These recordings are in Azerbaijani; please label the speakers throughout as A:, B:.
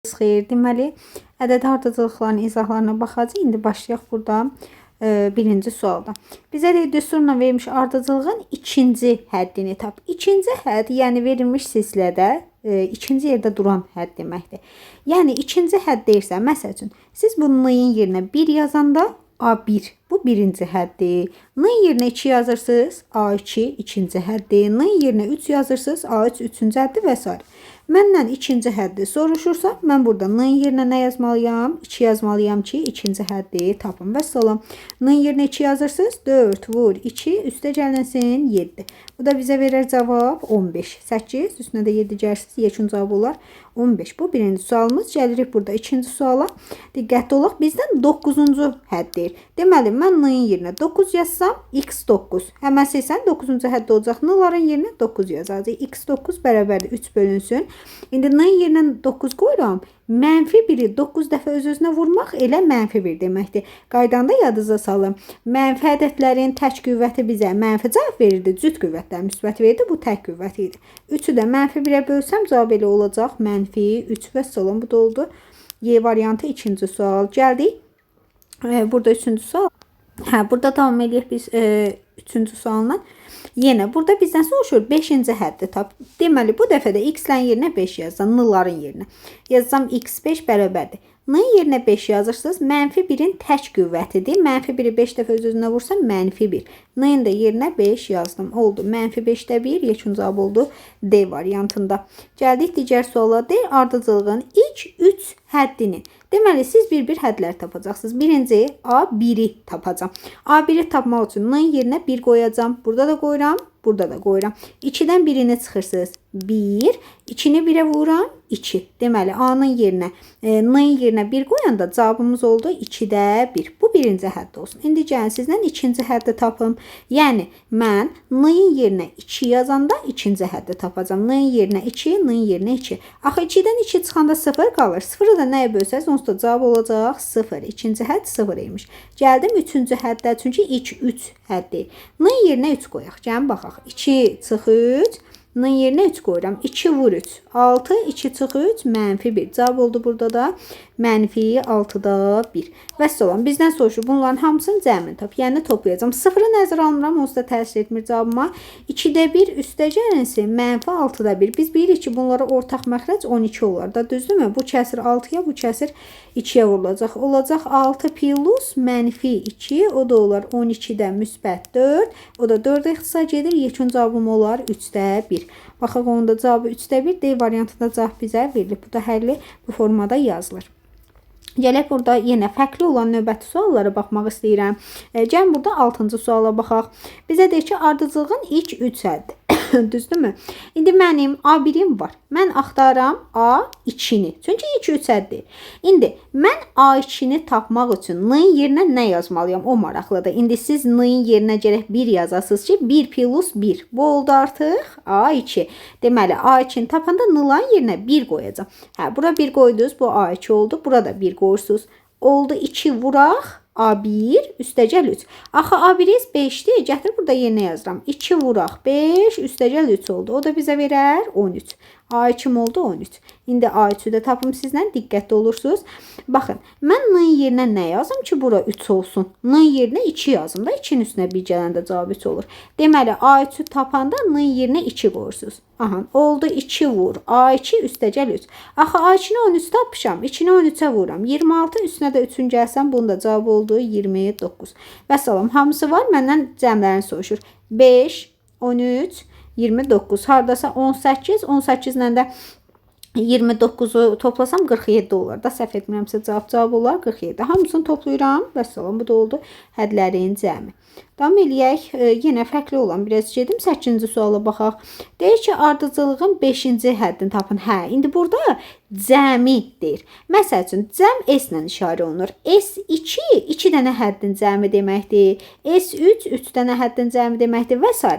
A: Xeyr, deməli, ədədi ardıcıllıqların izahlarına baxacağıq. İndi başlayaq burada birinci sualda. Bizə deyir, düsturla verilmiş ardıcıllığın ikinci həddini tap. İkinci hədd, yəni verilmiş silsilədə ikinci yerdə duran hədd deməkdir. Yəni, ikinci hədd deyirsə, məsəl üçün, siz bu n-in yerinə 1 yazanda A1, bu birinci həddir. N-in yerinə 2 yazırsınız, A2 ikinci həddir. N-in yerinə 3 yazırsınız, A3 üçüncü həddir və s. Məndən ikinci həddi soruşursa, mən burada n-in yerinə nə yazmalıyam? 2 yazmalıyam ki, ikinci həddi tapım və salam. N-in yerinə 2 yazırsınız, 4 vur 2, üstə gəlinsin 7. Bu da bizə verər cavab 15. 8, üstünə də 7 gəlsiz, yekun cavab olar 15. Bu birinci sualımız. Gəlirik burada ikinci suala. Diqqətli olaq, bizdən 9-cu hədd deyir. Deməli, mən n-in yerinə 9 yazsam, x9. Həmən silsən 9-cu hədd olacaq. N-ların yerinə 9 yazacaq. x9 bərabərdir 3 bölünsün. İndi n-in yerinə 9 qoyuram. Mənfi 1-i 9 dəfə öz-özünə vurmaq elə mənfi 1 deməkdir. Qaydanda yadınıza salın. Mənfi ədədlərin tək qüvvəti bizə mənfi cavab verirdi. Cüt qüvvətlər müsbət verirdi. Bu tək qüvvət idi. 3-ü də mənfi 1-ə bölsəm cavab elə olacaq. Mənfi 3 və salam. Bu da oldu. Y variantı ikinci sual. Gəldik. Burada üçüncü sual. Burada davam edək biz üçüncü sualdan. Yenə burada bizdən soruşur 5-ci həddi tap. Deməli, bu dəfə də x-lərin yerinə 5 yazsam, n-ların yerinə. Yazsam x5 bərabərdir. N-in yerinə 5 yazırsınız, mənfi 1-in tək qüvvətidir. Mənfi 1-i 5 dəfə öz-özünə vursam, mənfi 1. N-in də yerinə 5 yazdım. Oldu. Mənfi 5-də 1, yekun cavab oldu D variantında. Gəldik digər suala. Deyir, ardıcıllığın ilk 3 həddinin. Deməli, siz bir-bir hədlər tapacaqsınız. Birinci, A1-i tapacam. A1-i tapmaq üçün n-in yerinə 1 qoyacam. Burada da qoyuram, burada da qoyuram. 2-dən birini çıxırsınız. 1, 2-ni 1-ə vururam, 2. Deməli, A-nın yerinə, n-in yerinə 1 qoyanda cavabımız oldu 2-də 1. Bu birinci hədd olsun. İndi gəlin, sizdən ikinci həddi tapım. Yəni, mən n-in yerinə 2 yazanda ikinci həddi tapacam. N-in yerinə 2, n-in yerinə 2. Axı 2-dən 2 çıxanda 0 qalır. 0-ı da nəyə bölsəz, onsuz da cavab olacaq 0. İkinci hədd 0 imiş. Gəldim üçüncü həddə, çünki ilk 3 həddir. N-in yerinə 3 qoyaq. Gəlin, baxaq. 2 çıx 3. N-in yerinə 3 qoyuram. 2 vur 3. 6, 2 çıx 3, mənfi 1. Cavab oldu burada da mənfi 6-da 1. Və salam. Bizdən soruşur. Bunların hamısını cəmini tap. Yəni toplayacağım. 0-ı nəzərə almıram. Onsuz da təsir etmir cavabıma. 2-də 1 üstə gəlinsin. Mənfi 6-da 1. Biz bilirik ki, bunlara ortaq məxrəc 12 olar da. Düzdürmü? Bu kəsir 6-ya, bu kəsir 2-yə vurulacaq. Olacaq 6 plus mənfi 2. O da olar 12-də müsbət 4. O da 4-ə ixtisar gedir. Yekun cavabım olar 3-də 1. Baxaq, onun da cavabı 3-də 1. D variantında cavab bizə verilir. Bu da həlli bu formada yazılır. Gələk burada yenə fərqli olan növbəti suallara baxmaq istəyirəm. Gəlin burada 6-cı suala baxaq. Bizə deyir ki, ardıcıllığın ilk 3 həddi. Düzdürmü? İndi mənim A1-im var. Mən axtaram A2-ni. Çünki ilk 3 həddir. İndi mən A2-ni tapmaq üçün n-in yerinə nə yazmalıyam? O maraqlıdır. İndi siz n-in yerinə gərək 1 yazasınız ki, 1 plus 1. Bu oldu artıq A2. Deməli, A2-ni tapanda n-ların yerinə 1 qoyacam. Bura 1 qoydunuz, bu A2 oldu. Burada 1 qoyursunuz. Oldu 2 vuraq. A1 üstəgəl 3. Axı A1-iz 5-dir. Gətir burada yerinə yazıram. 2 vuraq 5 üstəgəl 3 oldu. O da bizə verər 13. A2 oldu 13. İndi A3-ü də tapım sizlə, diqqətli olursunuz. Baxın, mən n-in yerinə nə yazım ki, bura 3 olsun? N-in yerinə 2 yazım da, 2-nin üstünə 1 gələndə cavab 3 olur. Deməli, A3-ü tapanda n-in yerinə 2 qoyursunuz. Aha, oldu 2 vur. A2 üstəgəl 3. Axı A2-ni 13 tapmışam. 2-ni 13-ə vururam. 26 üstünə də 3-ün gəlsəm, bunun da cavab oldu 29. Və salam, hamısı var. Məndən cəmlərini soruşur. 5, 13, 29. Hardasa 18. 18 ilə də 29-u toplasam 47 olar da. Səhv etmirəmsə cavab olar 47. Hamısını toplayıram. Və salam, bu da oldu hədlərin cəmi. Davam eləyək. Yenə fərqli olan biraz gedim. 8-ci suala baxaq. Deyir ki, ardıcıllığın 5-ci həddini tapın. İndi burada cəmi deyir. Məsəl üçün, cəm S-lə işarə olunur. S2, 2 dənə həddin cəmi deməkdir. S3, 3 dənə həddin cəmi deməkdir və s.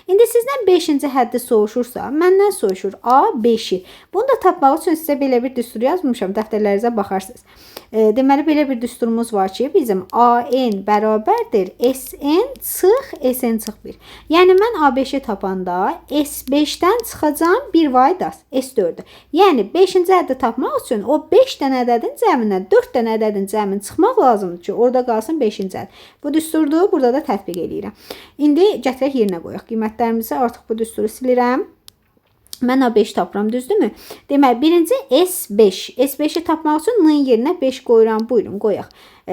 A: İndi sizdən 5-ci həddi soruşursa, məndən soruşur A5-i. Bunu da tapmaq üçün sizə belə bir düstur yazmışam. Dəftərlərinizə baxarsınız. Deməli, belə bir düsturumuz var ki, bizim AN bərabərdir SN n çıx sn çıx 1. Yəni mən A5-i tapanda S5-dən çıxacağım 1 vay das S4-dür. Yəni 5-ci ədədi tapmaq üçün o 5 dənə ədədin cəmindən 4 dənə ədədin cəmini çıxmaq lazımdır ki, orada qalsın 5-ci ədəd. Bu düsturdur, burada da tətbiq edirəm. İndi gətirək yerinə qoyaq. Qiymətlərimizi artıq bu düsturu silirəm. Mən A5 tapıram, düzdürmü? Deməli, birinci S5. S5-i tapmaq üçün n-in yerinə 5 qoyuram. Buyurun, qoyaq.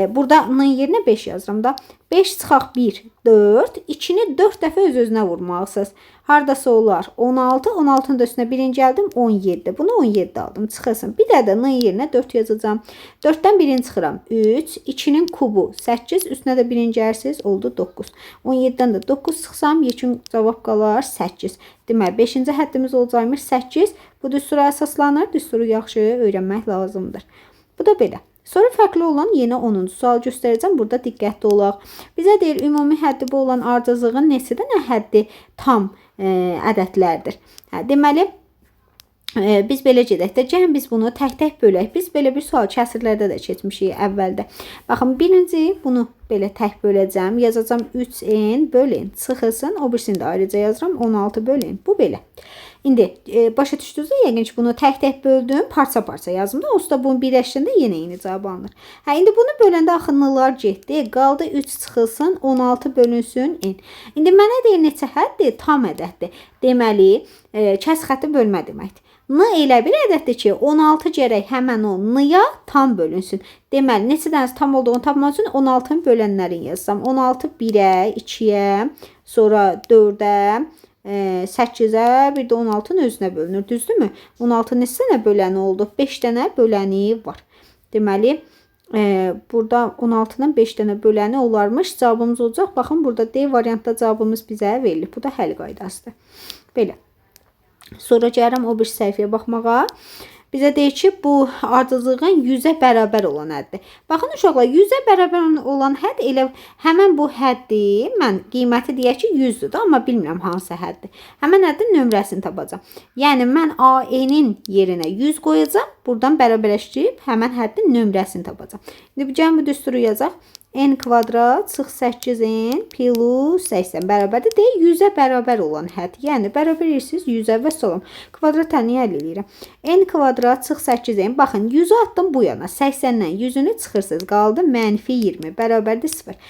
A: Burada n-in yerinə 5 yazıram da. 5 çıxaq 1, 4. 2-ni 4 dəfə öz-özünə vurmalısınız. Hardasa olar 16. 16-nın da üstünə 1-in gəldim 17. Bunu 17 aldım. Çıxılsın. Bir də n-in yerinə 4 yazacağım. 4-dən 1-in çıxıram. 3. 2-nin kubu 8. Üstünə də 1-in gəlsiz. Oldu 9. 17-dən də 9 çıxsam yekun cavab qalar 8. Deməli 5-ci həddimiz olacaqmış 8. Bu düstura əsaslanır. Düsturu yaxşı öyrənmək lazımdır. Bu da belə. Sonra fərqli olan yenə 10-cu sual göstərəcəm. Burada diqqətli olaq. Bizə deyir, ümumi həddi bu olan ardıcılığın neçə dənə həddi tam ədədlərdir. Deməli, biz belə gedək də, gəlin biz bunu tək-tək bölək. Biz belə bir sual kəsrlərdə də keçmişik əvvəldə. Baxın, birinci bunu belə tək böləcəm. Yazacağım 3n bölün. Çıxılsın. O birisini də ayrıca yazıram. 16 bölün. Bu belə. İndi başa düşdünüzdə yəqin ki, bunu tək-tək böldüm, parça-parça yazdım da, onsuz da bunu birləşdirəndə yenə eyni cavab alınır. İndi bunu böləndə axı n-lar getdi. Qaldı 3 çıxılsın, 16 bölünsün n. İndi mənə deyir neçə həddir? Tam ədəddir. Deməli, kəsr xətti bölmə deməkdir. N elə bir ədəddir ki, 16 gərək həmən o n-ya tam bölünsün. Deməli, neçə dənəsi tam olduğunu tapmaq üçün 16-nın bölənlərini yazsam. 16 1-ə, 2-yə, sonra 4-ə, 8-ə, bir də 16-nın özünə bölünür, düzdürmü? 16 neçə dənə böləni oldu? 5 dənə böləni var. Deməli, burada 16-nın 5 dənə böləni olarmış. Cavabımız olacaq. Baxın, burada D variantda cavabımız bizə verilir. Bu da həll qaydasıdır. Belə. Sonra gəlirəm o bir səhifəyə baxmağa. Bizə deyir ki, bu ardıcılığın 100-ə bərabər olan həddir. Baxın uşaqlar, 100-ə bərabər olan hədd elə həmən bu həddi, mən qiyməti deyək ki 100-dür, amma bilmirəm hansı həddir. Həmən həddin nömrəsini tapacağam. Yəni mən AN-in yerinə 100 qoyacağam, buradan bərabərləşdirib həmən həddin nömrəsini tapacağam. İndi gəlin bu düsturu yazaq. N kvadrat çıx 8n plus 80 bərabərdir. Deyək 100-ə bərabər olan hədd. Yəni bərabər edirsiniz 100-ə və salam. Kvadrat təni əldə edirəm. N kvadrat çıx 8n. Baxın 100-ü atdım bu yana. 80-dən 100-ünü çıxırsınız. Qaldı mənfi 20 bərabərdir 0.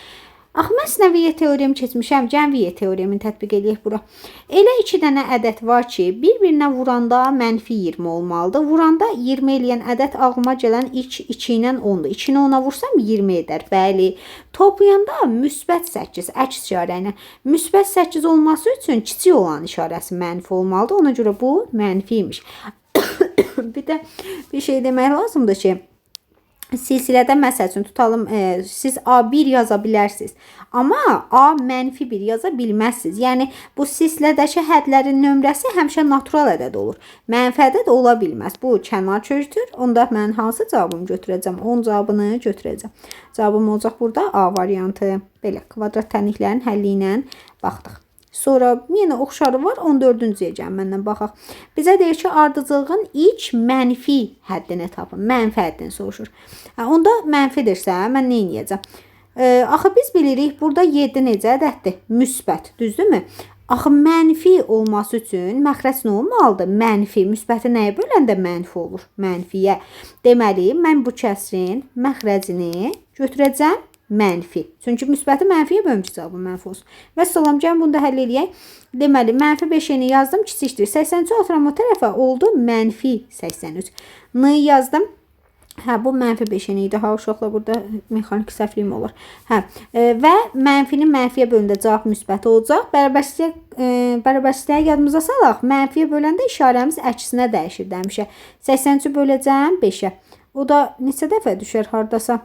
A: Axı mən sinəviyyə teoremi keçmişəm, cəmviyyə teoremini tətbiq edək bura. Elə 2 dənə ədəd var ki, bir-birinə vuranda mənfi 20 olmalıdır. Vuranda 20 eləyən ədəd ağlıma gələn 2 ilə 10-dur. 2-ni 10-a vursam 20 edər. Bəli. Toplayanda müsbət 8, əks işarə ilə. Müsbət 8 olması üçün kiçik olan işarəsi mənfi olmalıdır. Ona görə bu mənfi imiş. Bir də bir şey demək lazımdır ki, silsilədə məsəl üçün tutalım, siz A1 yaza bilərsiniz. Amma A mənfi 1 yaza bilməzsiniz. Yəni, bu silsilədəki hədlərin nömrəsi həmişə natural ədəd olur. Mənfi ədəd ola bilməz. Bu kənar kökdür. Onda mən hansı cavabımı götürəcəm? 10 cavabını götürəcəm. Cavabım olacaq burada A variantı. Belə, kvadrat tənliklərin həlli ilə baxdıq. Sonra yenə oxşarı var. 14-cüyə gəlin məndən baxaq. Bizə deyir ki, ardıcılığın ilk mənfi həddini tapın. Mənfi həddini soruşur. Onda mənfidirsə, mən nə edəcəm? Axı biz bilirik, burada 7 necə ədəddir? Müsbət, düzdürmü? Axı mənfi olması üçün məxrəc nə olmalıdır? Mənfi. Müsbəti nəyə böləndə mənfi olur? Mənfiyə. Deməli, mən bu kəsrin məxrəcini götürəcəm mənfi. Çünki müsbəti mənfiyə bölmüş cavabı mənfi olsun. Və salam, gəlin bunu da həll edək. Deməli, mənfi 5-ni yazdım, kiçikdir. 83 atıram o tərəfə, oldu mənfi 83. N yazdım. Bu mənfi 5-ni idi. Uşaqlar, burada mexanik səhvliyim olur. Və mənfinin mənfiyə bölündə cavab müsbət olacaq. Bərabərsizliyə yadımıza salaq. Mənfiyə böləndə işarəmiz əksinə dəyişir demişə. 83-ü böləcəm 5-ə. O da neçə dəfə düşər hardasa?